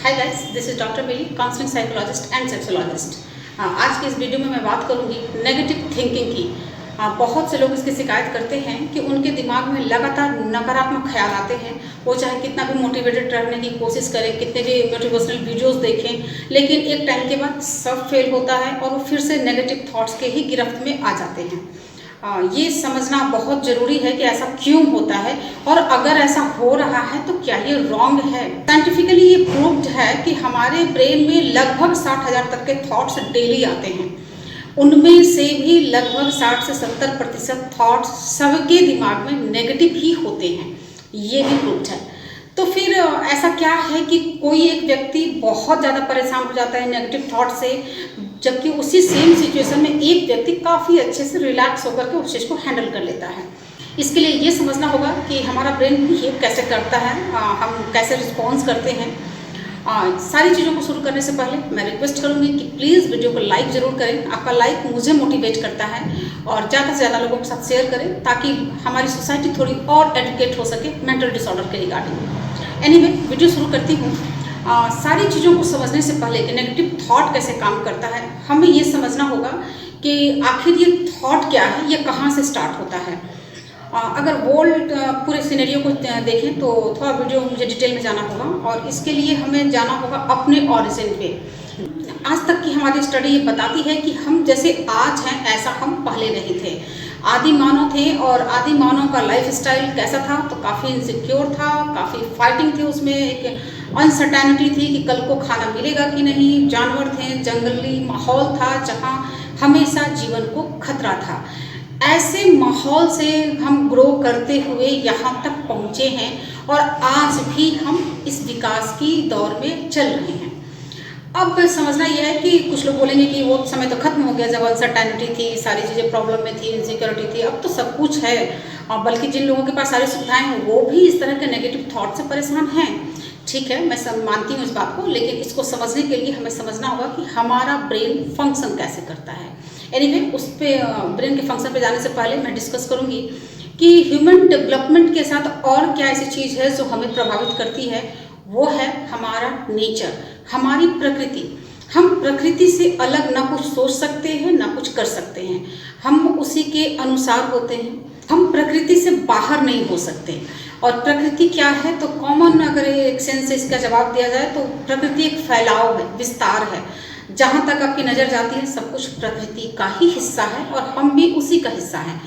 Hi guys, this is doctor Bailey, counselling psychologist and sexologist. आज की इस video में मैं बात करूंगी नेगेटिव थिंकिंग की। बहुत से लोग इसकी शिकायत करते हैं कि उनके दिमाग में लगातार नकारात्मक ख्याल आते हैं। वो चाहे कितना भी मोटिवेटेड रहने की कोशिश करें, कितने भी मोटिवेशनल वीडियोस देखें, लेकिन एक टाइम के बाद सब फेल होता है और वो फिर से नेगेटिव थॉट्स के ही गिरफ्त में आ जाते हैं। ये समझना बहुत ज़रूरी है कि ऐसा क्यों होता है और अगर ऐसा हो रहा है तो क्या ये रॉन्ग है। साइंटिफिकली ये प्रूव्ड है कि हमारे ब्रेन में लगभग 60,000 तक के थॉट्स डेली आते हैं। उनमें से भी लगभग 60 से 70% थॉट्स सबके दिमाग में नेगेटिव ही होते हैं। ये भी प्रूव्ड है। तो फिर ऐसा क्या है कि कोई एक व्यक्ति बहुत ज़्यादा परेशान हो जाता है नेगेटिव थॉट से, जबकि उसी सेम सिचुएशन में एक व्यक्ति काफ़ी अच्छे से रिलैक्स होकर के उस चीज़ को हैंडल कर लेता है। इसके लिए ये समझना होगा कि हमारा ब्रेन बिहेव कैसे करता है, हम कैसे रिस्पॉन्स करते हैं। सारी चीज़ों को शुरू करने से पहले मैं रिक्वेस्ट करूँगी कि प्लीज़ वीडियो को लाइक ज़रूर करें। आपका लाइक मुझे मोटिवेट करता है और ज़्यादा से ज़्यादा लोगों के साथ शेयर करें ताकि हमारी सोसाइटी थोड़ी और एजुकेट हो सके मेंटल डिसऑर्डर के रिगार्डिंग। एनीवे, वीडियो शुरू करती हूँ। सारी चीज़ों को समझने से पहले कि नेगेटिव थॉट कैसे काम करता है, हमें ये समझना होगा कि आखिर ये थॉट क्या है, ये कहाँ से स्टार्ट होता है। अगर वर्ल्ड पूरे सिनेरियो को देखें तो थोड़ा वीडियो मुझे डिटेल में जाना होगा और इसके लिए हमें जाना होगा अपने ऑरिजिन पे। आज तक की हमारी स्टडी ये बताती है कि हम जैसे आज हैं ऐसा हम पहले नहीं थे। आदि मानव थे और आदि मानव का लाइफ स्टाइल कैसा था, तो काफ़ी इनसिक्योर था, काफ़ी फाइटिंग थी, उसमें एक अनसर्टेनिटी थी कि कल को खाना मिलेगा कि नहीं। जानवर थे, जंगली माहौल था जहाँ हमेशा जीवन को खतरा था। ऐसे माहौल से हम ग्रो करते हुए यहाँ तक पहुँचे हैं और आज भी हम इस विकास की दौर में चल रहे हैं। अब समझना यह है कि कुछ लोग बोलेंगे कि वो समय तो खत्म हो गया जब अनसर्टेनिटी थी, सारी चीज़ें प्रॉब्लम में थी, इनसिक्योरिटी थी, अब तो सब कुछ है। बल्कि जिन लोगों के पास सारी सुविधाएं हैं वो भी इस तरह के नेगेटिव थॉट से परेशान हैं। ठीक है, मैं मानती हूँ इस बात को, लेकिन इसको समझने के लिए हमें समझना होगा कि हमारा ब्रेन फंक्शन कैसे करता है। एनीवे, उस पर ब्रेन के फंक्शन पे जाने से पहले मैं डिस्कस करूँगी कि ह्यूमन डेवलपमेंट के साथ और क्या ऐसी चीज़ है जो हमें प्रभावित करती है। वो है हमारा नेचर, हमारी प्रकृति। हम प्रकृति से अलग ना कुछ सोच सकते हैं ना कुछ कर सकते हैं, हम उसी के अनुसार होते हैं। हम प्रकृति से बाहर नहीं हो सकते। और प्रकृति क्या है, तो कॉमन अगर एक सेंस से इसका जवाब दिया जाए तो प्रकृति एक फैलाव है, विस्तार है। जहाँ तक आपकी नज़र जाती है सब कुछ प्रकृति का ही हिस्सा है और हम भी उसी का हिस्सा हैं।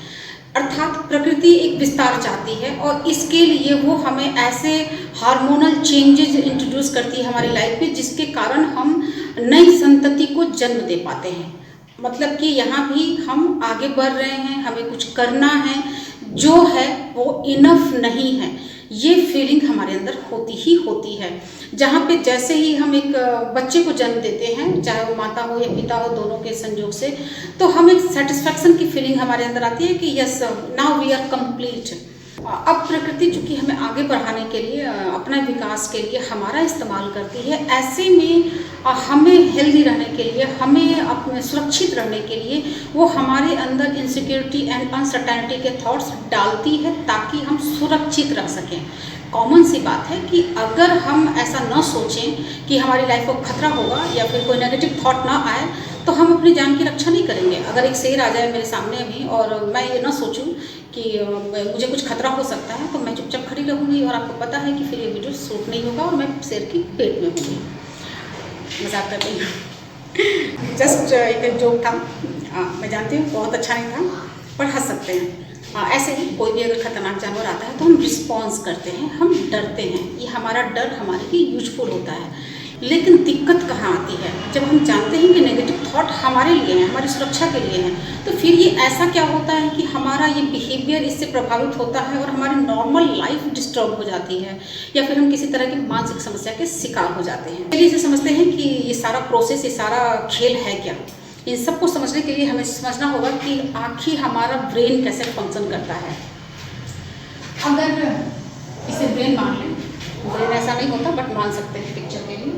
अर्थात प्रकृति एक विस्तार चाहती है और इसके लिए वो हमें ऐसे हार्मोनल चेंजेस इंट्रोड्यूस करती है हमारी लाइफ में, जिसके कारण हम नई संतति को जन्म दे पाते हैं। मतलब कि यहाँ भी हम आगे बढ़ रहे हैं, हमें कुछ करना है, जो है वो इनफ नहीं है, ये फीलिंग हमारे अंदर होती ही होती है। जहाँ पे जैसे ही हम एक बच्चे को जन्म देते हैं, चाहे वो माता हो या पिता हो, दोनों के संयोग से, तो हम एक सेटिस्फैक्शन की फीलिंग हमारे अंदर आती है कि yes, now we are complete. अब प्रकृति चूँकि हमें आगे बढ़ाने के लिए, अपना विकास के लिए हमारा इस्तेमाल करती है। ऐसे में हमें हेल्दी रहने के लिए, हमें अपने सुरक्षित रहने के लिए वो हमारे अंदर इनसिक्योरिटी एंड अनसर्टेनिटी के थॉट्स डालती है ताकि हम सुरक्षित रह सकें। कॉमन सी बात है कि अगर हम ऐसा न सोचें कि हमारी लाइफ को खतरा होगा या फिर कोई नेगेटिव थॉट ना आए, तो हम अपनी जान की रक्षा नहीं करेंगे। अगर एक शेर आ जाए मेरे सामने अभी और मैं ये ना सोचूं कि मुझे कुछ खतरा हो सकता है, तो मैं चुपचाप खड़ी रहूँगी और आपको पता है कि फिर ये वीडियो शूट नहीं होगा और मैं शेर की पेट में होंगी। मजाक कर रही हूँ, जस्ट एक जोक था। मैं जानती हूँ बहुत अच्छा नहीं था, पर हंस सकते हैं। ऐसे ही कोई भी अगर खतरनाक जानवर आता है तो हम रिस्पॉन्स करते हैं, हम डरते हैं। ये हमारा डर हमारे लिए यूजफुल होता है। लेकिन दिक्कत कहाँ आती है, जब हम जानते हैं कि नेगेटिव थॉट हमारे लिए हैं, हमारी सुरक्षा के लिए हैं, तो फिर ये ऐसा क्या होता है कि हमारा ये बिहेवियर इससे प्रभावित होता है और हमारी नॉर्मल लाइफ डिस्टर्ब हो जाती है या फिर हम किसी तरह की मानसिक समस्या के शिकार हो जाते हैं। चलिए इसे समझते हैं कि ये सारा प्रोसेस, ये सारा खेल है क्या। इन सबको समझने के लिए हमें समझना होगा कि आखिर हमारा ब्रेन कैसे फंक्शन करता है। अगर इसे ब्रेन मान लें, ब्रेन ऐसा नहीं होता बट मान सकते हैं पिक्चर के लिए।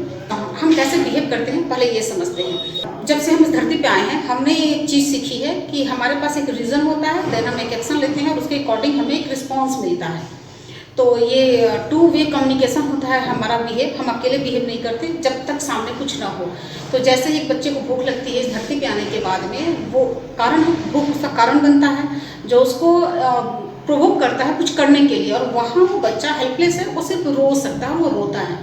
हम कैसे बिहेव करते हैं पहले ये समझते हैं। जब से हम इस धरती पे आए हैं हमने एक चीज़ सीखी है कि हमारे पास एक रीज़न होता है, देन हम एक एक्शन लेते हैं और उसके अकॉर्डिंग हमें एक रिस्पॉन्स मिलता है। तो ये टू वे कम्युनिकेशन होता है हमारा बिहेव। हम अकेले बिहेव नहीं करते जब तक सामने कुछ ना हो। तो जैसे ही एक बच्चे को भूख लगती है इस धरती पे आने के बाद में, वो कारण भूख उसका कारण बनता है जो उसको प्रोवोक करता है कुछ करने के लिए, और वहाँ वो बच्चा हेल्पलेस है, वो सिर्फ रो सकता है, वो रोता है।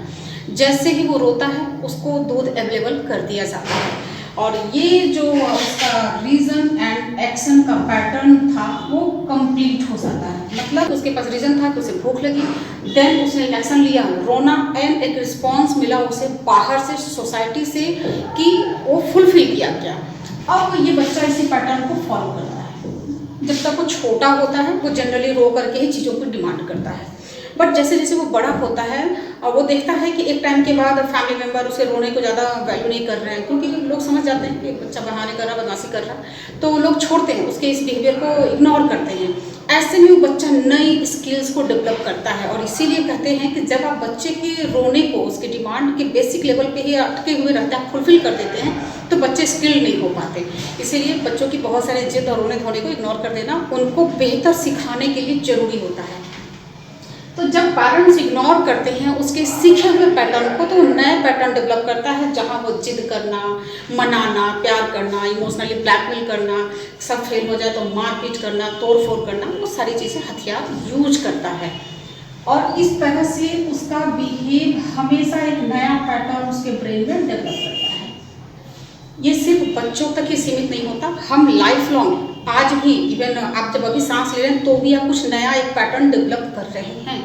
जैसे ही वो रोता है उसको दूध अवेलेबल कर दिया जाता है, और ये जो उसका रीज़न एंड एक्शन का पैटर्न था वो कंप्लीट हो जाता है। मतलब उसके पास रीज़न था कि उसे भूख लगी, देन उसने एक एक्शन लिया रोना, एंड एक रिस्पॉन्स मिला उसे बाहर से, सोसाइटी से, कि वो फुलफिल किया गया। अब ये बच्चा इसी पैटर्न को फॉलो करता है। जब तक वो छोटा होता है वो जनरली रो करके ही चीज़ों को डिमांड करता है, बट जैसे जैसे वो बड़ा होता है वो देखता है कि एक टाइम के बाद फैमिली मेम्बर उसे रोने को ज़्यादा वैल्यू नहीं कर रहे हैं, क्योंकि लोग समझ जाते हैं कि बच्चा बहाने कर रहा, बदमाशी कर रहा, तो लोग छोड़ते हैं, उसके इस बिहेवियर को इग्नोर करते हैं। ऐसे में वो बच्चा नई स्किल्स को डेवलप करता है, और इसीलिए कहते हैं कि जब आप बच्चे के रोने को उसके डिमांड के बेसिक लेवल पे ही अटके हुए रहते हैं, फुलफिल कर देते हैं, तो बच्चे स्किल नहीं हो पाते। इसीलिए बच्चों की बहुत सारे जिद और रोने धोने को इग्नोर कर देना उनको बेहतर सिखाने के लिए ज़रूरी होता है। तो जब पेरेंट्स इग्नोर करते हैं उसके सीखे हुए पैटर्न को, तो नए पैटर्न डेवलप करता है जहां वो जिद करना, मनाना, प्यार करना, इमोशनली ब्लैकमेल करना, सब फेल हो जाए तो मारपीट करना, तोड़ फोड़ करना, वो सारी चीज़ें हथियार यूज करता है। और इस तरह से उसका बिहेव हमेशा एक नया पैटर्न उसके ब्रेन में डेवलप करता है। ये सिर्फ बच्चों तक ही सीमित नहीं होता, हम लाइफ लॉन्ग आज भी, इवन आप जब अभी सांस ले रहे हैं तो भी आप कुछ नया एक पैटर्न डेवलप कर रहे हैं।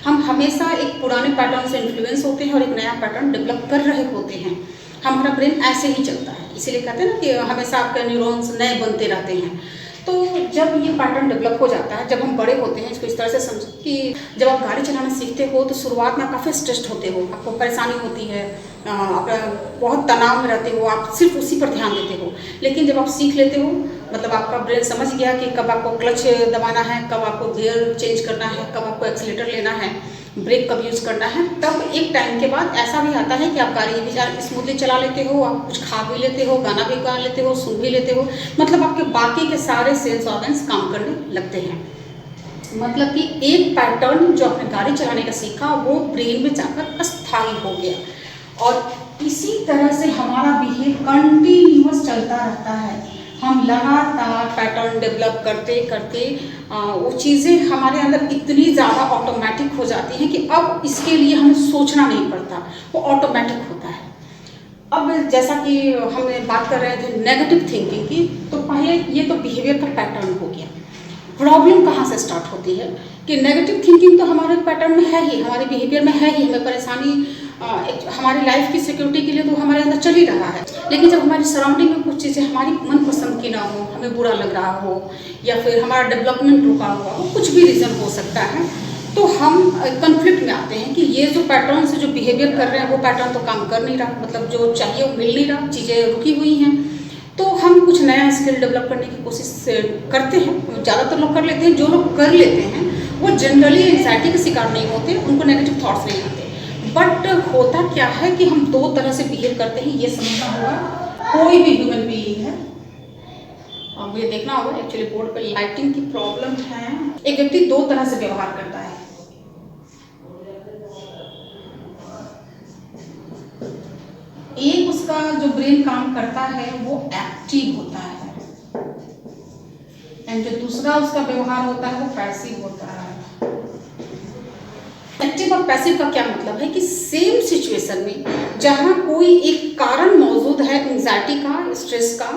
हम हमेशा एक पुराने पैटर्न से इन्फ्लुएंस होते हैं और एक नया पैटर्न डेवलप कर रहे होते हैं। हमारा ब्रेन ऐसे ही चलता है, इसीलिए कहते हैं ना कि हमेशा आपके न्यूरॉन्स नए बनते रहते हैं। तो जब ये पैटर्न डेवलप हो जाता है, जब हम बड़े होते हैं, इसको इस तरह से समझो कि जब आप गाड़ी चलाना सीखते हो तो शुरुआत में आप काफ़ी स्ट्रेस्ड होते हो, आपको परेशानी होती है, आप बहुत तनाव में रहते हो, आप सिर्फ उसी पर ध्यान देते हो। लेकिन जब आप सीख लेते हो, मतलब आपका ब्रेन समझ गया कि कब आपको क्लच दबाना है, कब आपको गियर चेंज करना है, कब आपको एक्सीलेटर लेना है, ब्रेक कब यूज़ करना है, तब एक टाइम के बाद ऐसा भी आता है कि आप गाड़ी भी स्मूथली चला लेते हो, आप कुछ खा भी लेते हो, गाना भी गा लेते हो, सुन भी लेते हो, मतलब आपके बाकी के सारे सेंस ऑर्गन्स काम करने लगते हैं। मतलब कि एक पैटर्न जो आपने गाड़ी चलाने का सीखा वो ब्रेन में जाकर अस्थायी हो गया, और इसी तरह से हमारा बिहेव कंटिन्यूअस चलता रहता है। हम लगातार पैटर्न डेवलप करते करते वो चीज़ें हमारे अंदर इतनी ज़्यादा ऑटोमेटिक हो जाती हैं कि अब इसके लिए हमें सोचना नहीं पड़ता, वो ऑटोमेटिक होता है। अब जैसा कि हमने बात कर रहे थे नेगेटिव थिंकिंग की, तो पहले ये तो बिहेवियर का पैटर्न हो गया। प्रॉब्लम कहाँ से स्टार्ट होती है कि नेगेटिव थिंकिंग तो हमारे पैटर्न में है ही, हमारे बिहेवियर में है ही, हमें परेशानी हमारी लाइफ की सिक्योरिटी के लिए तो हमारे अंदर चल ही रहा है। लेकिन जब हमारी सराउंडिंग में कुछ चीज़ें हमारी मनपसंद की ना हो, हमें बुरा लग रहा हो, या फिर हमारा डेवलपमेंट रुका हुआ हो, कुछ भी रीज़न हो सकता है, तो हम कन्फ्लिक्ट में आते हैं कि ये जो पैटर्न से जो बिहेवियर कर रहे हैं वो पैटर्न तो काम कर नहीं रहा, मतलब जो चाहिए वो मिल नहीं रहा, चीज़ें रुकी हुई हैं। तो हम कुछ नया स्किल डेवलप करने की कोशिश करते हैं, ज़्यादातर लोग कर लेते हैं। जो लोग कर लेते हैं वो जनरली एंग्जाइटी के शिकार नहीं होते, उनको नेगेटिव थॉट्स नहीं आते। बट होता क्या है कि हम दो तरह से बिहेव करते हैं, ये समझना होगा। कोई भी ह्यूमन बीइंग है, अब ये देखना होगा, एक्चुअली बोर्ड पे लाइटिंग की प्रॉब्लम है। एक व्यक्ति दो तरह से व्यवहार करता है। एक उसका जो ब्रेन काम करता है वो एक्टिव होता है, एंड जो दूसरा उसका व्यवहार होता है वो पैसिव होता है। एक्टिव और पैसिव का क्या मतलब है कि सेम सिचुएशन में जहां कोई एक कारण मौजूद है एंजाइटी का, स्ट्रेस का,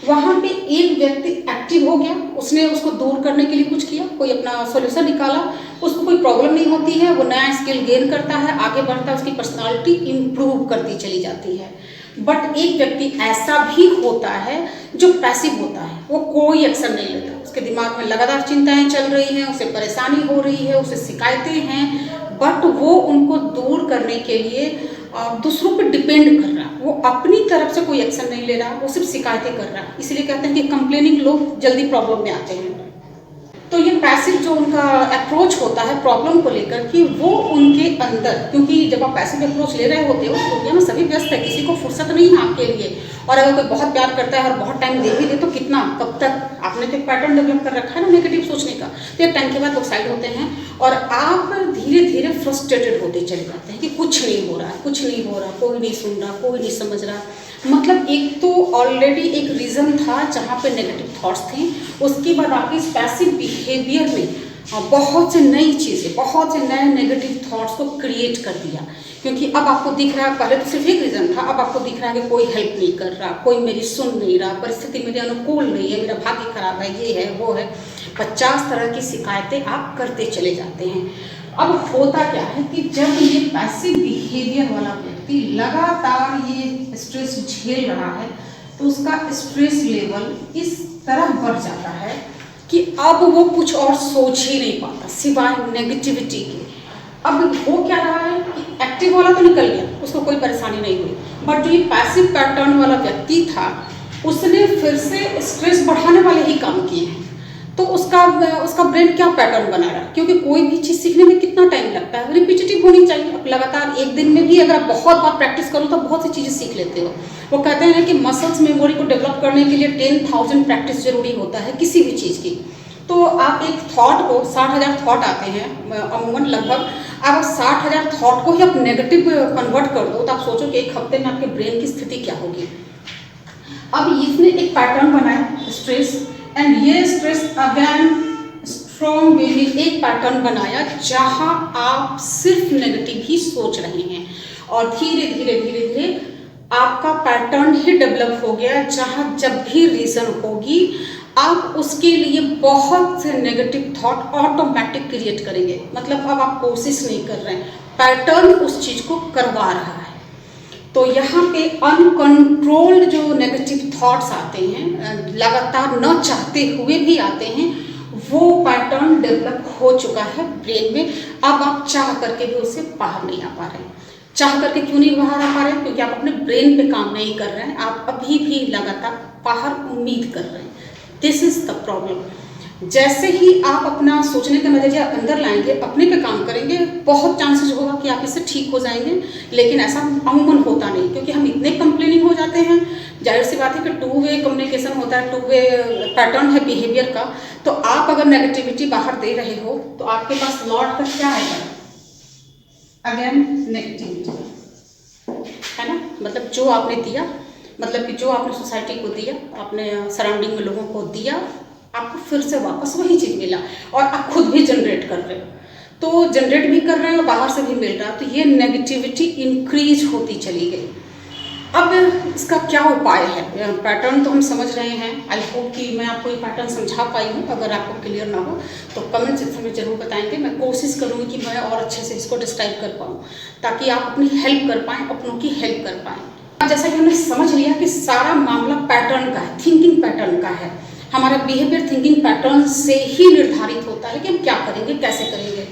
वहां पे एक व्यक्ति एक्टिव हो गया, उसने उसको दूर करने के लिए कुछ किया, कोई अपना सॉल्यूशन निकाला, उसको कोई प्रॉब्लम नहीं होती है, वो नया स्किल गेन करता है, आगे बढ़ता है, उसकी पर्सनालिटी इंप्रूव करती चली जाती है। बट एक व्यक्ति ऐसा भी होता है जो पैसिव होता है, वो कोई एक्शन नहीं लेता, उसके दिमाग में लगातार चिंताएं चल रही हैं, उसे परेशानी हो रही है, उसे शिकायतें हैं, बट वो उनको दूर करने के लिए दूसरों पर डिपेंड कर रहा है, वो अपनी तरफ से कोई एक्शन नहीं ले रहा, वो सिर्फ शिकायतें कर रहा है। इसलिए कहते हैं कि कंप्लेनिंग लोग जल्दी प्रॉब्लम में आते हैं। तो ये पैसिव जो उनका अप्रोच होता है प्रॉब्लम को लेकर कि वो उनके अंदर, क्योंकि जब आप पैसिव अप्रोच ले रहे होते हो तो दुनिया में सभी व्यस्त है, किसी को फुर्सत नहीं है आपके लिए। और अगर कोई बहुत प्यार करता है और बहुत टाइम दे भी दे तो कितना, कब तक? आपने तो एक पैटर्न डेवलप कर रखा है ना नेगेटिव सोचने का। तो एक टाइम के बाद वो साइड होते हैं और आप धीरे धीरे फ्रस्ट्रेटेड होते चले जाते हैं कि कुछ नहीं हो रहा है, कुछ नहीं हो रहा, कोई नहीं सुन रहा, कोई नहीं समझ रहा। मतलब एक तो ऑलरेडी एक रीज़न था जहाँ पे नेगेटिव थॉट्स थे, उसके बाद आपके इस पैसिव बिहेवियर में बहुत से नई चीज़ें, बहुत से नए नेगेटिव थॉट्स को क्रिएट कर दिया। क्योंकि अब आपको दिख रहा है, पहले तो सिर्फ एक रीज़न था, अब आपको दिख रहा है कि कोई हेल्प नहीं कर रहा, कोई मेरी सुन नहीं रहा, परिस्थिति मेरे अनुकूल नहीं है, मेरा भाग्य खराब है, ये है वो है। 50 तरह की शिकायतें आप करते चले जाते हैं। अब होता क्या है कि जब ये पैसिव बिहेवियर वाला व्यक्ति लगातार ये स्ट्रेस झेल रहा है तो उसका स्ट्रेस लेवल इस तरह बढ़ जाता है कि अब वो कुछ और सोच ही नहीं पाता सिवाय नेगेटिविटी के। अब हो क्या रहा है कि एक्टिव वाला तो निकल गया, उसको कोई परेशानी नहीं हुई, बट जो ये पैसिव पैटर्न वाला व्यक्ति था उसने फिर से स्ट्रेस बढ़ाने वाले ही काम किए हैं। तो उसका ब्रेन क्या पैटर्न बना रहा है, क्योंकि कोई भी चीज़ सीखने में कितना टाइम लगता है, रिपीटेटिव होनी चाहिए। अब लगातार एक दिन में भी अगर आप बहुत बार प्रैक्टिस करो तो बहुत सी चीज़ें सीख लेते हो। वो कहते हैं कि मसल्स मेमोरी को डेवलप करने के लिए 10,000 प्रैक्टिस जरूरी होता है किसी भी चीज़ की। तो आप एक थॉट को 60,000 थॉट आते हैं अमूमन लगभग, आप 60,000 थॉट को ही आप नेगेटिव कन्वर्ट कर दो तो आप सोचो कि एक हफ्ते में आपके ब्रेन की स्थिति क्या होगी। अब इसने एक पैटर्न बनाया स्ट्रेस, एंड ये स्ट्रेस अगेन स्ट्रॉन्ग वे में एक पैटर्न बनाया जहां आप सिर्फ नेगेटिव ही सोच रहे हैं और धीरे धीरे धीरे धीरे आपका पैटर्न ही डेवलप हो गया जहां जब भी रीज़न होगी आप उसके लिए बहुत से नेगेटिव थॉट ऑटोमेटिक क्रिएट करेंगे। मतलब अब आप कोशिश नहीं कर रहे हैं, पैटर्न उस चीज़ को करवा रहा है। तो यहाँ पे अनकंट्रोल्ड जो नेगेटिव थॉट्स आते हैं, लगातार न चाहते हुए भी आते हैं, वो पैटर्न डेवलप हो चुका है ब्रेन में। अब आप चाह करके भी उससे बाहर नहीं आ पा रहे हैं। चाह करके क्यों नहीं बाहर आ पा रहे हैं? क्योंकि आप अपने ब्रेन पे काम नहीं कर रहे हैं, आप अभी भी लगातार बाहर उम्मीद कर रहे हैं। This is the problem. जैसे ही आप अपना सोचने का नजरिया अंदर लाएंगे, अपने पे काम करेंगे, बहुत चांसेस होगा कि आप इससे ठीक हो जाएंगे। लेकिन ऐसा अमूमन होता नहीं, क्योंकि हम इतने कंप्लेनिंग हो जाते हैं। जाहिर सी बात है कि 2 वे कम्युनिकेशन होता है, 2 वे पैटर्न है बिहेवियर का। तो आप अगर नेगेटिविटी बाहर दे रहे हो तो आपके पास लौट कर क्या आएगा? अगेन नेगेटिविटी, है ना। मतलब जो आपने दिया, मतलब कि जो आपने सोसाइटी को दिया, अपने सराउंडिंग में लोगों को दिया, आपको फिर से वापस वही चीज़ मिला और आप खुद भी जनरेट कर रहे हो। तो जनरेट भी कर रहे हो, बाहर से भी मिल रहा है, तो ये नेगेटिविटी इंक्रीज होती चली गई। अब इसका क्या उपाय है? पैटर्न तो हम समझ रहे हैं। आई होप कि मैं आपको ये पैटर्न समझा पाई हूँ। अगर आपको क्लियर ना हो तो कमेंट सेक्शन में जरूर बताएंगे। मैं कोशिश करूँगी कि मैं और अच्छे से इसको डिस्क्राइब कर पाऊँ, ताकि आप अपनी हेल्प कर पाएँ, अपनों की हेल्प कर पाएँ। जैसा कि हमने समझ लिया कि सारा मामला पैटर्न का है, थिंकिंग पैटर्न का है। हमारा बिहेवियर थिंकिंग पैटर्न से ही निर्धारित होता है कि हम क्या करेंगे, कैसे करेंगे।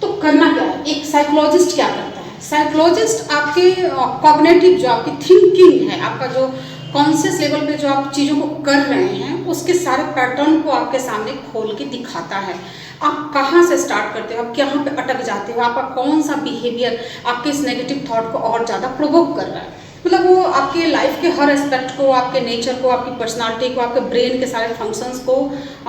तो करना क्या है? एक साइकोलॉजिस्ट क्या करता है? साइकोलॉजिस्ट आपके कॉग्निटिव जो आपकी थिंकिंग है, आपका जो कॉन्शियस लेवल पे जो आप चीज़ों को कर रहे हैं, उसके सारे पैटर्न को आपके सामने खोल के दिखाता है। आप कहाँ से स्टार्ट करते हो, आप कहाँ पे अटक जाते हो, आपका कौन सा बिहेवियर आपके इस नेगेटिव थॉट को और ज़्यादा प्रोवोक कर रहा है। मतलब वो आपके लाइफ के हर एस्पेक्ट को, आपके नेचर को, आपकी पर्सनालिटी को, आपके ब्रेन के सारे फंक्शंस को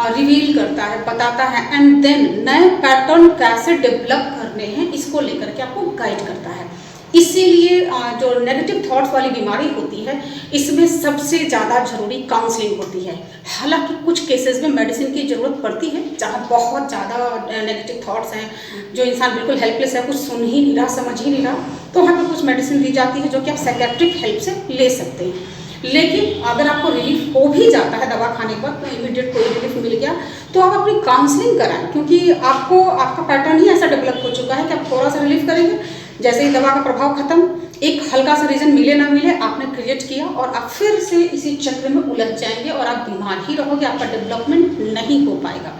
रिवील करता है, बताता है, एंड देन नए पैटर्न कैसे डेवलप करने हैं इसको लेकर के आपको गाइड करता है। इसीलिए जो नेगेटिव थॉट्स वाली बीमारी होती है, इसमें सबसे ज़्यादा जरूरी काउंसलिंग होती है। हालांकि कुछ केसेस में मेडिसिन की ज़रूरत पड़ती है, जहाँ बहुत ज़्यादा नेगेटिव थॉट्स हैं, जो इंसान बिल्कुल हेल्पलेस है, कुछ सुन ही नहीं रहा, समझ ही नहीं रहा, तो वहाँ पर कुछ मेडिसिन दी जाती है जो कि आप साइकेट्रिक हेल्प से ले सकते हैं। लेकिन अगर आपको रिलीफ हो भी जाता है दवा खाने पर, तो इमीडिएट कोई रिलीफ मिल गया, तो आप अपनी काउंसलिंग कराएं, क्योंकि आपका पैटर्न ही ऐसा डेवलप हो चुका है कि आप थोड़ा सा रिलीफ करेंगे, जैसे ही दवा का प्रभाव खत्म, एक हल्का सा रीजन मिले ना मिले, आपने क्रिएट किया और आप फिर से इसी चक्र में उलझ जाएंगे और आप बीमार ही रहोगे, आपका डेवलपमेंट नहीं हो पाएगा।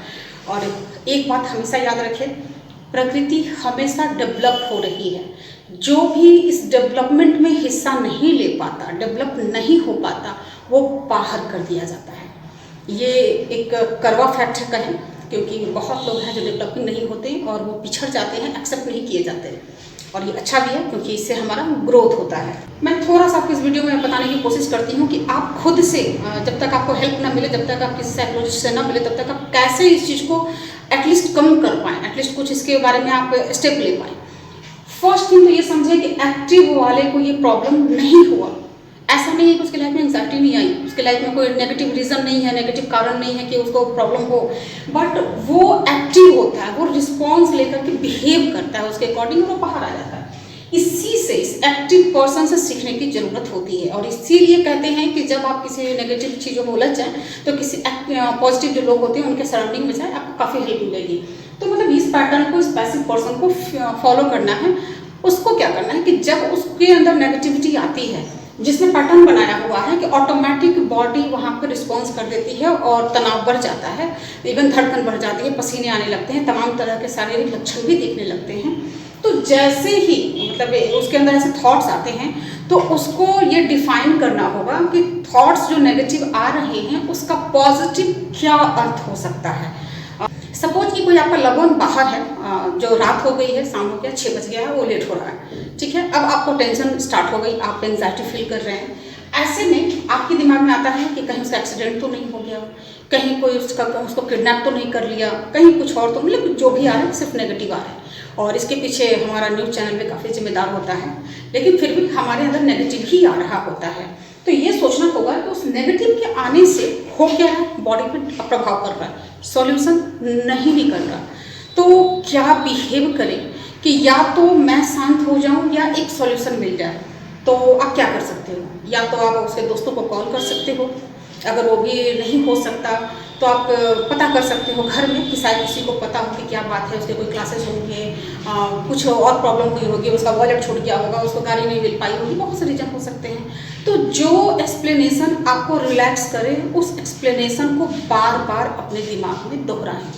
और एक बात हमेशा याद रखें, प्रकृति हमेशा डेवलप हो रही है। जो भी इस डेवलपमेंट में हिस्सा नहीं ले पाता, डेवलप नहीं हो पाता, वो बाहर कर दिया जाता है। ये एक करवा फैक्ट है कहें, क्योंकि बहुत लोग हैं जो डेवलपिंग नहीं होते और वो पिछड़ जाते हैं, एक्सेप्ट नहीं किए जाते। और ये अच्छा भी है क्योंकि इससे हमारा ग्रोथ होता है। मैं थोड़ा सा आपको इस वीडियो में बताने की कोशिश करती हूँ कि आप खुद से जब तक आपको हेल्प ना मिले, जब तक आप किसी साइकोलॉजिस्ट से ना मिले, तब तक आप कैसे इस चीज़ को एटलीस्ट कम कर पाएँ, एटलीस्ट कुछ इसके बारे में आप स्टेप ले पाएँ। फर्स्ट थिंग तो ये समझे कि एक्टिव वाले को ये प्रॉब्लम नहीं हुआ। ऐसा नहीं है कि उसके लाइफ में एंग्जाइटी नहीं आई, उसके लाइफ में कोई नेगेटिव रीज़न नहीं है, नेगेटिव कारण नहीं है कि उसको प्रॉब्लम हो, बट वो एक्टिव होता है, वो रिस्पॉन्स लेकर के बिहेव करता है, उसके अकॉर्डिंग वो बाहर आ जाता है। इसी से, इस एक्टिव पर्सन से सीखने की ज़रूरत होती है। और इसीलिए कहते हैं कि जब आप किसी नेगेटिव चीज़ों में उलझ जाएँ तो किसी पॉजिटिव जो लोग होते हैं उनके सराउंडिंग में जाए, आपको काफ़ी हेल्प मिलेगी। तो मतलब इस पैटर्न को, इस पैसिव पर्सन को फॉलो करना है। उसको क्या करना है कि जब उसके अंदर नेगेटिविटी आती है, जिसने पैटर्न बनाया हुआ है कि ऑटोमेटिक बॉडी वहाँ पर रिस्पॉन्स कर देती है और तनाव बढ़ जाता है, इवन धड़कन बढ़ जाती है, पसीने आने लगते हैं, तमाम तरह के शारीरिक लक्षण भी दिखने लगते हैं। तो जैसे ही मतलब उसके अंदर ऐसे थॉट्स आते हैं तो उसको ये डिफाइन करना होगा कि थॉट्स जो नेगेटिव आ रहे हैं उसका पॉजिटिव क्या अर्थ हो सकता है। सपोज कि कोई आपका लव वन बाहर है, जो रात हो गई है, शाम हो गया, 6 बज गया है, वो लेट हो रहा है, ठीक है। अब आपको टेंशन स्टार्ट हो गई, आप एंग्जाइटी फील कर रहे हैं। ऐसे में आपके दिमाग में आता है कि कहीं उसका एक्सीडेंट तो नहीं हो गया, कहीं कोई उसको किडनैप तो नहीं कर लिया, कहीं कुछ और तो, मतलब जो भी आ रहा है सिर्फ नेगेटिव आ रहा है। और इसके पीछे हमारा न्यूज़ चैनल भी काफ़ी जिम्मेदार होता है, लेकिन फिर भी हमारे अंदर नेगेटिव ही आ रहा होता है। तो ये सोचना होगा कि उस नेगेटिव के आने से हो क्या है, बॉडी पे प्रभाव कर रहा है, सॉल्यूशन नहीं भी कर रहा। तो क्या बिहेव करें कि या तो मैं शांत हो जाऊं या एक सॉल्यूशन मिल जाए। तो आप क्या कर सकते हो, या तो आप उसके दोस्तों को कॉल कर सकते हो, अगर वो भी नहीं हो सकता तो आप पता कर सकते हो घर में कि शायद किसी को पता हो कि क्या बात है, उसके कोई क्लासेस होंगे, कुछ और प्रॉब्लम हुई होगी, उसका वॉलेट छूट गया होगा, उसको गाड़ी नहीं मिल पाई होगी, बहुत से रीजन हो सकते हैं। तो जो एक्सप्लेनेशन आपको रिलैक्स करे, उस एक्सप्लेनेशन को बार बार अपने दिमाग में दोहराएं।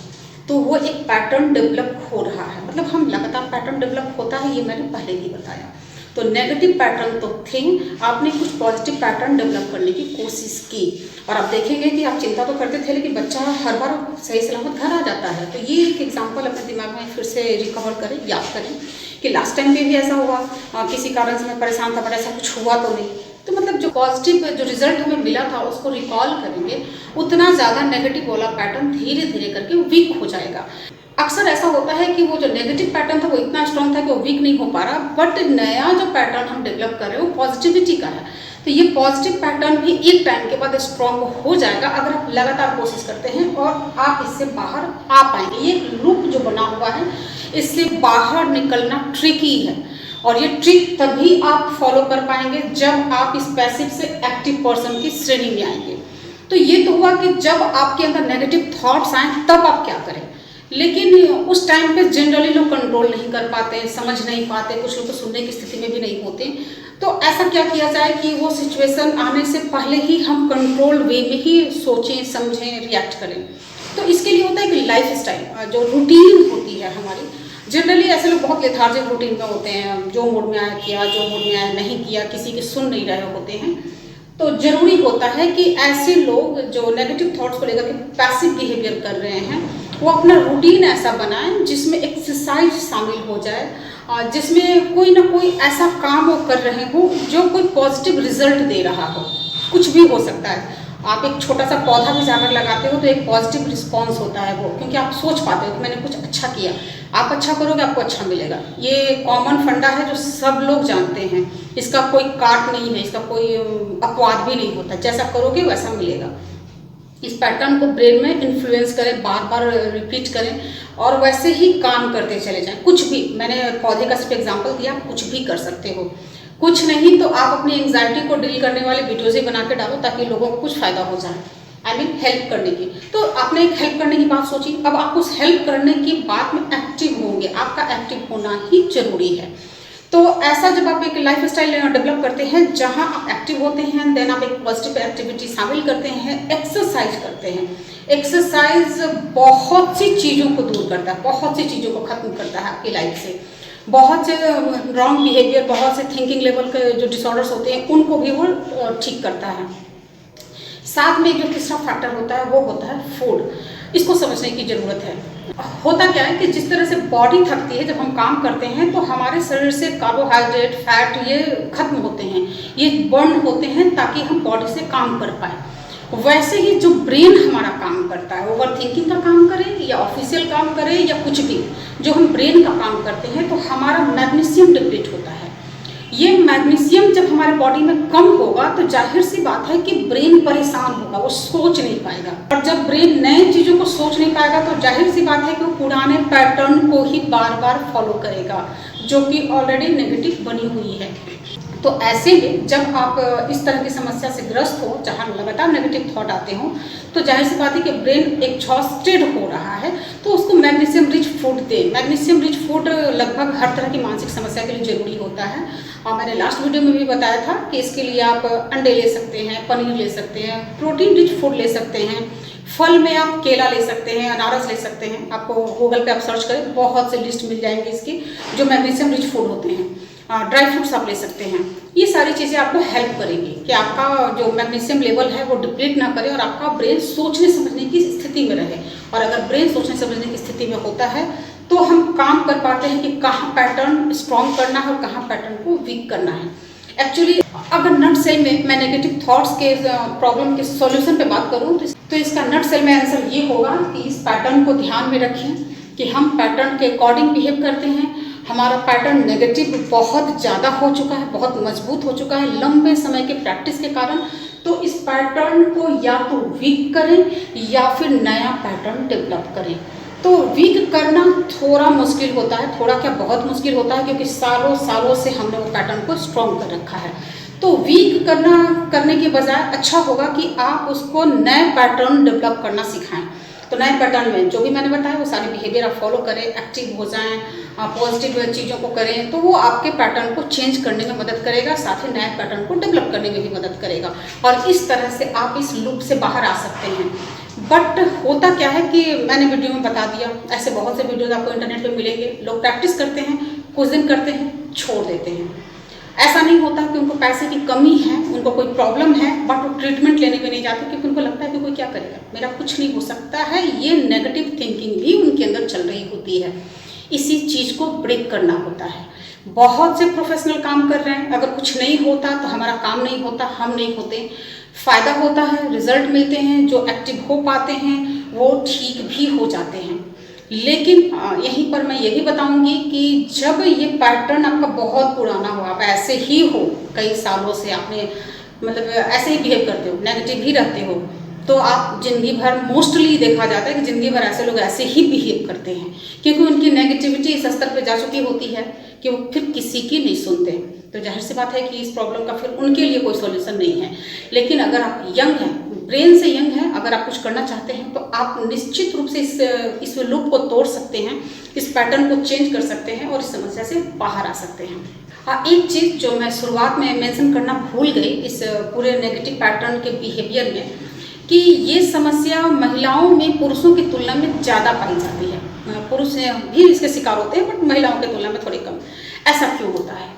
तो वो एक पैटर्न डेवलप हो रहा है, मतलब हम लगातार पैटर्न डेवलप होता है, ये मैंने पहले ही बताया। तो नेगेटिव पैटर्न तो थिंग, आपने कुछ पॉजिटिव पैटर्न डेवलप करने की कोशिश की और आप देखेंगे कि आप चिंता तो करते थे लेकिन बच्चा हर बार सही सलामत घर आ जाता है। तो ये एक एग्जांपल अपने दिमाग में फिर से रिकवर करें, याद करें कि लास्ट टाइम पे भी ऐसा हुआ, किसी कारण से मैं परेशान था बट ऐसा कुछ हुआ तो नहीं। तो मतलब जो पॉजिटिव जो रिजल्ट हमें मिला था उसको रिकॉल करेंगे, उतना ज़्यादा नेगेटिव वाला पैटर्न धीरे धीरे करके वीक हो जाएगा। अक्सर ऐसा होता है कि वो जो नेगेटिव पैटर्न था वो इतना स्ट्रॉन्ग था कि वो वीक नहीं हो पा रहा, बट नया जो पैटर्न हम डेवलप कर रहे हैं वो पॉजिटिविटी का है। तो ये पॉजिटिव पैटर्न भी एक टाइम के बाद स्ट्रॉन्ग हो जाएगा अगर आप लगातार कोशिश करते हैं और आप इससे बाहर आ पाएंगे। ये एक लूप जो बना हुआ है, इससे बाहर निकलना ट्रिकी है और ये ट्रिक तभी आप फॉलो कर पाएंगे जब आप इस पैसिव से एक्टिव पर्सन की श्रेणी में आएंगे। तो ये तो हुआ कि जब आपके अंदर नेगेटिव थॉट्स आए तब आप क्या करें, लेकिन उस टाइम पे जनरली लोग कंट्रोल नहीं कर पाते, समझ नहीं पाते, कुछ लोग तो सुनने की स्थिति में भी नहीं होते। तो ऐसा क्या किया जाए कि वो सिचुएशन आने से पहले ही हम कंट्रोल वे में ही सोचें, समझें, रिएक्ट करें। तो इसके लिए होता है कि लाइफ स्टाइल जो रूटीन होती है हमारी, जनरली ऐसे लोग बहुत लेथार्जिक रूटीन में होते हैं, जो मूड में आया किया, जो मूड में आया नहीं किया, किसी की सुन नहीं रहे होते हैं। तो जरूरी होता है कि ऐसे लोग जो नेगेटिव थॉट्स को लेकर के पैसिव बिहेवियर कर रहे हैं वो अपना रूटीन ऐसा बनाएं जिसमें एक्सरसाइज शामिल हो जाए, जिसमें कोई ना कोई ऐसा काम वो कर रहे हो जो कोई पॉजिटिव रिजल्ट दे रहा हो। कुछ भी हो सकता है, आप एक छोटा सा पौधा भी जाकर लगाते हो तो एक पॉजिटिव रिस्पॉन्स होता है वो, क्योंकि आप सोच पाते हो कि मैंने कुछ अच्छा किया, आप अच्छा करोगे आपको अच्छा मिलेगा। ये कॉमन फंडा है जो सब लोग जानते हैं, इसका कोई काट नहीं है, इसका कोई अपवाद भी नहीं होता, जैसा करोगे वैसा मिलेगा। इस पैटर्न को ब्रेन में इन्फ्लुएंस करें, बार बार रिपीट करें और वैसे ही काम करते चले जाएं। कुछ भी, मैंने पौधे का सिर्फ एग्जांपल दिया, कुछ भी कर सकते हो। कुछ नहीं तो आप अपनी एंग्जाइटी को डील करने वाले वीडियोज़ ही बना के डालो ताकि लोगों को कुछ फ़ायदा हो जाए, आई मीन हेल्प करने की। तो आपने एक हेल्प करने की बात सोची, अब आप उस हेल्प करने की बात में एक्टिव होंगे, आपका एक्टिव होना ही जरूरी है। तो ऐसा जब आप एक लाइफ स्टाइल डेवलप करते हैं जहां आप एक्टिव होते हैं, देन आप एक पॉजिटिव एक्टिविटी शामिल करते हैं, एक्सरसाइज करते हैं। एक्सरसाइज बहुत सी चीज़ों को दूर करता है, बहुत सी चीज़ों को ख़त्म करता है आपकी लाइफ से। बहुत से रॉन्ग बिहेवियर, बहुत से थिंकिंग लेवल के जो डिसऑर्डर्स होते हैं उनको भी वो ठीक करता है। साथ में जो तीसरा फैक्टर होता है वो होता है फूड। इसको समझने की ज़रूरत है। होता क्या है कि जिस तरह से बॉडी थकती है जब हम काम करते हैं, तो हमारे शरीर से कार्बोहाइड्रेट, फैट ये खत्म होते हैं, ये बर्न होते हैं ताकि हम बॉडी से काम कर पाए। वैसे ही जो ब्रेन हमारा काम करता है, ओवर थिंकिंग का काम करे या ऑफिशियल काम करे या कुछ भी, जो हम ब्रेन का काम करते हैं तो हमारा मैग्नीशियम डिप्लीट होता है। ये मैग्नीशियम जब हमारे बॉडी में कम होगा तो जाहिर सी बात है कि ब्रेन परेशान होगा, वो सोच नहीं पाएगा। और जब ब्रेन नए चीज़ों को सोच नहीं पाएगा तो जाहिर सी बात है कि वो पुराने पैटर्न को ही बार बार फॉलो करेगा, जो कि ऑलरेडी नेगेटिव बनी हुई है। तो ऐसे में जब आप इस तरह की समस्या से ग्रस्त हो, जहाँ लगातार नेगेटिव थॉट आते हों, तो जाहिर सी बात है कि ब्रेन एग्जॉस्टेड हो रहा है, तो उसको मैग्नीशियम रिच फूड दें। मैग्नीशियम रिच फूड लगभग हर तरह की मानसिक समस्या के लिए ज़रूरी होता है। और मैंने लास्ट वीडियो में भी बताया था कि इसके लिए आप अंडे ले सकते हैं, पनीर ले सकते हैं, प्रोटीन रिच फूड ले सकते हैं। फल में आप केला ले सकते हैं, अनारस ले सकते हैं। आपको गूगल पे आप सर्च करें, बहुत से लिस्ट मिल जाएंगे इसकी जो मैग्नीशियम रिच फूड होते हैं। ड्राई फ्रूट्स आप ले सकते हैं। ये सारी चीज़ें आपको हेल्प करेंगी कि आपका जो मैग्नीशियम लेवल है वो डिप्लीट ना करे और आपका ब्रेन सोचने समझने की स्थिति में रहे। और अगर ब्रेन सोचने समझने की स्थिति में होता है तो हम काम कर पाते हैं कि कहाँ पैटर्न स्ट्रॉन्ग करना है और कहाँ पैटर्न को वीक करना है। एक्चुअली अगर नट सेल में मैं नेगेटिव थॉट्स के प्रॉब्लम के सॉल्यूशन पे बात करूँ तो इसका नट सेल में आंसर ये होगा कि इस पैटर्न को ध्यान में रखें कि हम पैटर्न के अकॉर्डिंग बिहेव करते हैं। हमारा पैटर्न नेगेटिव बहुत ज़्यादा हो चुका है, बहुत मजबूत हो चुका है लंबे समय के प्रैक्टिस के कारण। तो इस पैटर्न को या तो वीक करें या फिर नया पैटर्न डेवलप करें। तो वीक करना थोड़ा मुश्किल होता है, थोड़ा क्या बहुत मुश्किल होता है, क्योंकि सालों सालों से हमने वो पैटर्न को स्ट्रॉन्ग कर रखा है। तो वीक करने के बजाय अच्छा होगा कि आप उसको नए पैटर्न डेवलप करना सिखाएं। तो नए पैटर्न में जो भी मैंने बताया वो सारे बिहेवियर आप फॉलो करें, एक्टिव हो जाएं, पॉजिटिव चीज़ों को करें, तो वो आपके पैटर्न को चेंज करने में मदद करेगा, साथ ही नए पैटर्न को डेवलप करने में भी मदद करेगा। और इस तरह से आप इस लूप से बाहर आ सकते हैं। बट होता क्या है कि मैंने वीडियो में बता दिया, ऐसे बहुत से वीडियोज आपको इंटरनेट पे मिलेंगे। लोग प्रैक्टिस करते हैं, कुछ दिन करते हैं, छोड़ देते हैं। ऐसा नहीं होता कि उनको पैसे की कमी है, उनको कोई प्रॉब्लम है, बट वो ट्रीटमेंट लेने में नहीं जाते क्योंकि उनको लगता है कि कोई क्या करेगा, मेरा कुछ नहीं हो सकता है। ये नेगेटिव थिंकिंग भी उनके अंदर चल रही होती है। इसी चीज़ को ब्रेक करना होता है। बहुत से प्रोफेशनल काम कर रहे हैं, अगर कुछ नहीं होता तो हमारा काम नहीं होता, हम नहीं होते। फ़ायदा होता है, रिजल्ट मिलते हैं, जो एक्टिव हो पाते हैं वो ठीक भी हो जाते हैं। लेकिन यहीं पर मैं यही बताऊंगी कि जब ये पैटर्न आपका बहुत पुराना हो, आप ऐसे ही हो, कई सालों से आपने मतलब ऐसे ही बिहेव करते हो, नेगेटिव ही रहते हो, तो आप ज़िंदगी भर मोस्टली देखा जाता है कि ज़िंदगी भर ऐसे लोग ऐसे ही बिहेव करते हैं, क्योंकि उनकी नेगेटिविटी इस स्तर पर जा चुकी होती है कि वो फिर किसी की नहीं सुनते। तो जाहिर सी बात है कि इस प्रॉब्लम का फिर उनके लिए कोई सॉल्यूशन नहीं है। लेकिन अगर आप यंग हैं, ब्रेन से यंग है, अगर आप कुछ करना चाहते हैं तो आप निश्चित रूप से इस लूप को तोड़ सकते हैं, इस पैटर्न को चेंज कर सकते हैं और इस समस्या से बाहर आ सकते हैं। हाँ, एक चीज़ जो मैं शुरुआत में मेंशन करना भूल गई इस पूरे नेगेटिव पैटर्न के बिहेवियर में, कि ये समस्या महिलाओं में पुरुषों की तुलना में ज़्यादा पाई जाती है। पुरुष भी इसके शिकार होते हैं, बट महिलाओं की तुलना में थोड़ी कम। ऐसा क्यों होता है?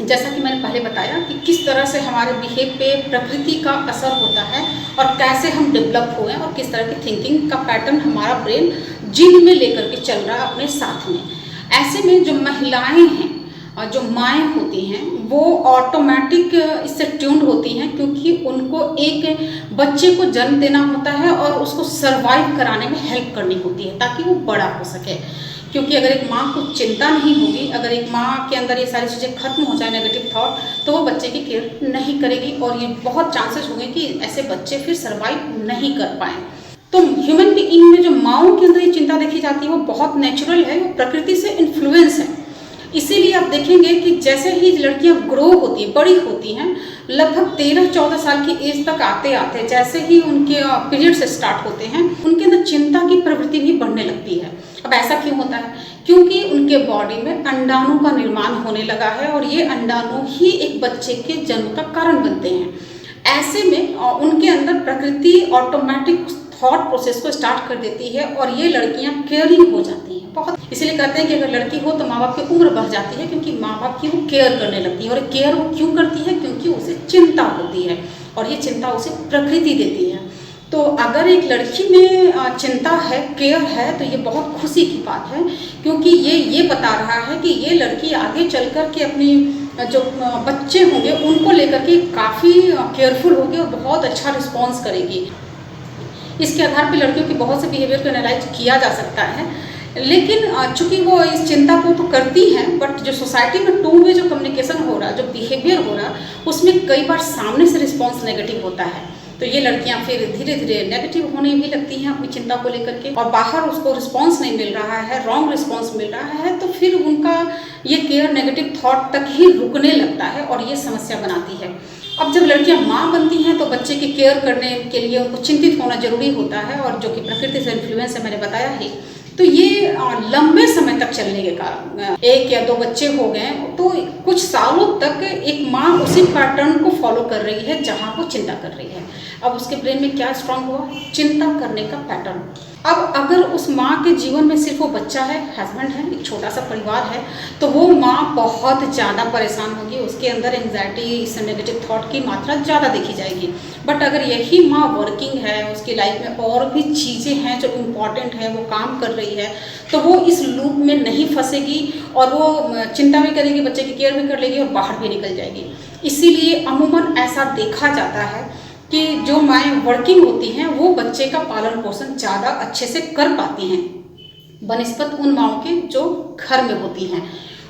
जैसा कि मैंने पहले बताया कि किस तरह से हमारे बिहेव पे प्रकृति का असर होता है और कैसे हम डेवलप हुए और किस तरह की थिंकिंग का पैटर्न हमारा ब्रेन जीन में लेकर के चल रहा है अपने साथ में। ऐसे में जो महिलाएं हैं और जो माएँ होती हैं वो ऑटोमेटिक इससे ट्यून्ड होती हैं, क्योंकि उनको एक बच्चे को जन्म देना होता है और उसको सर्वाइव कराने में हेल्प करनी होती है ताकि वो बड़ा हो सके। क्योंकि अगर एक माँ को चिंता नहीं होगी, अगर एक माँ के अंदर ये सारी चीज़ें खत्म हो जाए नेगेटिव थॉट, तो वो बच्चे की केयर नहीं करेगी और ये बहुत चांसेस होंगे कि ऐसे बच्चे फिर सर्वाइव नहीं कर पाएँ। तो ह्यूमन बीइंग में जो माँओं के अंदर ये चिंता देखी जाती है वो बहुत नेचुरल है, वो प्रकृति से इन्फ्लुएंस है। इसीलिए आप देखेंगे कि जैसे ही लड़कियां ग्रो होती हैं, बड़ी होती हैं, लगभग 13-14 साल की एज तक आते आते जैसे ही उनके पीरियड्स स्टार्ट होते हैं, उनके अंदर चिंता की प्रवृत्ति भी बढ़ने लगती है। अब ऐसा क्यों होता है? क्योंकि उनके बॉडी में अंडाणु का निर्माण होने लगा है और ये अंडाणु ही एक बच्चे के जन्म का कारण बनते हैं। ऐसे में उनके अंदर प्रकृति ऑटोमेटिक थॉट प्रोसेस को स्टार्ट कर देती है और ये लड़कियां केयरिंग हो जाती हैं बहुत। इसलिए कहते हैं कि अगर लड़की हो तो माँ बाप की उम्र बढ़ जाती है, क्योंकि माँ बाप की वो केयर करने लगती है। और केयर वो क्यों करती है? क्योंकि उसे चिंता होती है और ये चिंता उसे प्रकृति देती है। तो अगर एक लड़की में चिंता है, केयर है, तो ये बहुत खुशी की बात है, क्योंकि ये बता रहा है कि ये लड़की आगे चल कर के अपनी जो बच्चे होंगे उनको लेकर के काफ़ी केयरफुल होगी और बहुत अच्छा रिस्पॉन्स करेगी। इसके आधार पर लड़कियों की बहुत से बिहेवियर को एनालाइज किया जा सकता है, लेकिन चूंकि वो इस चिंता को तो करती हैं, बट जो सोसाइटी में टू वे जो कम्युनिकेशन हो रहा, जो बिहेवियर हो रहा, उसमें कई बार सामने से रिस्पॉन्स नेगेटिव होता है। तो ये लड़कियां फिर धीरे धीरे नेगेटिव होने भी लगती हैं अपनी चिंता को लेकर के, और बाहर उसको रिस्पॉन्स नहीं मिल रहा है, रॉन्ग रिस्पॉन्स मिल रहा है, तो फिर उनका ये केयर नेगेटिव थॉट तक ही रुकने लगता है और ये समस्या बनाती है। अब जब लड़कियां माँ बनती हैं तो बच्चे की केयर करने के लिए उनको चिंतित होना जरूरी होता है, और जो कि प्रकृति से इन्फ्लुएंस है, मैंने बताया है। तो ये लंबे समय तक चलने के कारण 1 या 2 बच्चे हो गए तो कुछ सालों तक एक माँ उसी पैटर्न को फॉलो कर रही है जहाँ वो चिंता कर रही है। अब उसके ब्रेन में क्या स्ट्रांग हुआ? चिंता करने का पैटर्न। अब अगर उस माँ के जीवन में सिर्फ वो बच्चा है, हस्बैंड है, एक छोटा सा परिवार है, तो वो माँ बहुत ज़्यादा परेशान होगी, उसके अंदर एंग्जाइटी, इस नेगेटिव थॉट की मात्रा ज़्यादा देखी जाएगी। बट अगर यही माँ वर्किंग है, उसकी लाइफ में और भी चीज़ें हैं जो इम्पॉर्टेंट है, वो काम कर रही है, तो वो इस लूप में नहीं फंसेगी और वो चिंता भी करेगी, बच्चे की केयर भी कर लेगी और बाहर भी निकल जाएगी। इसीलिए अमूमन ऐसा देखा जाता है कि जो माएँ वर्किंग होती हैं वो बच्चे का पालन पोषण ज़्यादा अच्छे से कर पाती हैं बनिस्बत उन माँओं के जो घर में होती हैं।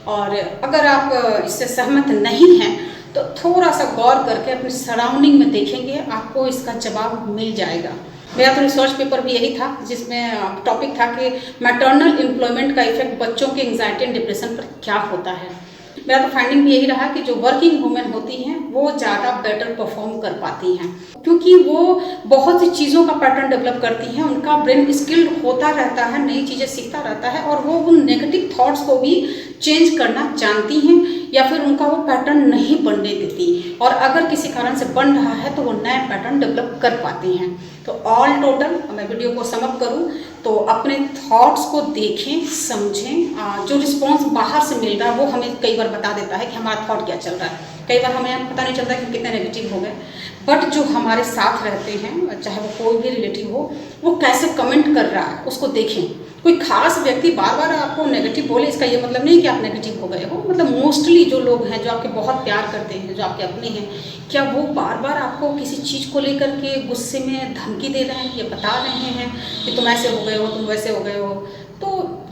और अगर आप इससे सहमत नहीं हैं तो थोड़ा सा गौर करके अपने सराउंडिंग में देखेंगे, आपको इसका जवाब मिल जाएगा। मेरा तो रिसर्च पेपर भी यही था, जिसमें टॉपिक था कि मैटरनल एम्प्लॉयमेंट का इफेक्ट बच्चों के एंग्जाइटी एंड डिप्रेशन पर क्या होता है। मेरा तो फाइंडिंग भी यही रहा कि जो वर्किंग वुमेन होती हैं वो ज़्यादा बेटर परफॉर्म कर पाती हैं, क्योंकि वो बहुत सी चीज़ों का पैटर्न डेवलप करती हैं, उनका ब्रेन स्किल्ड होता रहता है, नई चीज़ें सीखता रहता है, और वो उन नेगेटिव थॉट्स को भी चेंज करना जानती हैं या फिर उनका वो पैटर्न नहीं बनने देती, और अगर किसी कारण से बन रहा है तो वो नए पैटर्न डेवलप कर पाती हैं। तो ऑल टोटल मैं वीडियो को समअप करूं तो अपने थॉट्स को देखें, समझें। जो रिस्पॉन्स बाहर से मिल रहा है वो हमें कई बार बता देता है कि हमारा थॉट क्या चल रहा है। कई बार हमें पता नहीं चलता कि कितने नेगेटिव हो गए, बट जो हमारे साथ रहते हैं, चाहे वो कोई भी रिलेटिव हो, वो कैसे कमेंट कर रहा है उसको देखें। कोई खास व्यक्ति बार बार आपको नेगेटिव बोले, इसका ये मतलब नहीं कि आप नेगेटिव हो गए हो। मतलब मोस्टली जो लोग हैं जो आपके बहुत प्यार करते हैं, जो आपके अपने हैं, क्या वो बार बार आपको किसी चीज़ को लेकर के गुस्से में धमकी दे रहे हैं या बता रहे हैं कि तुम ऐसे हो गए हो, तुम वैसे हो गए हो? तो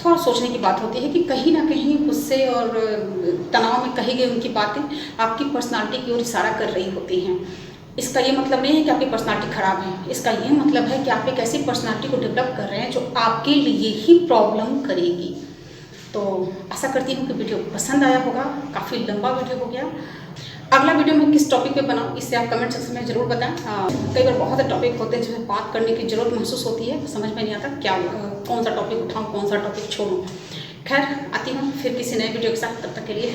थोड़ा सोचने की बात होती है कि कहीं ना कहीं गुस्से और तनाव में कही गई उनकी बातें आपकी पर्सनालिटी की ओर इशारा कर रही होती हैं। इसका ये मतलब नहीं है कि आपकी पर्सनालिटी खराब है, इसका ये मतलब है कि आप एक ऐसी पर्सनालिटी को डेवलप कर रहे हैं जो आपके लिए ही प्रॉब्लम करेगी। तो आशा करती हूँ कि वीडियो पसंद आया होगा। काफ़ी लंबा वीडियो हो गया। अगला वीडियो मैं किस टॉपिक पे बनाऊँ इससे आप कमेंट सेक्शन में ज़रूर बताएं। कई बार बहुत से टॉपिक होते हैं जिसमें बात करने की ज़रूरत महसूस होती है, समझ में नहीं आता क्या कौन सा टॉपिक उठाऊँ, कौन सा टॉपिक छोड़ूँ। खैर, आती हूँ फिर किसी नए वीडियो के साथ। तब तक के लिए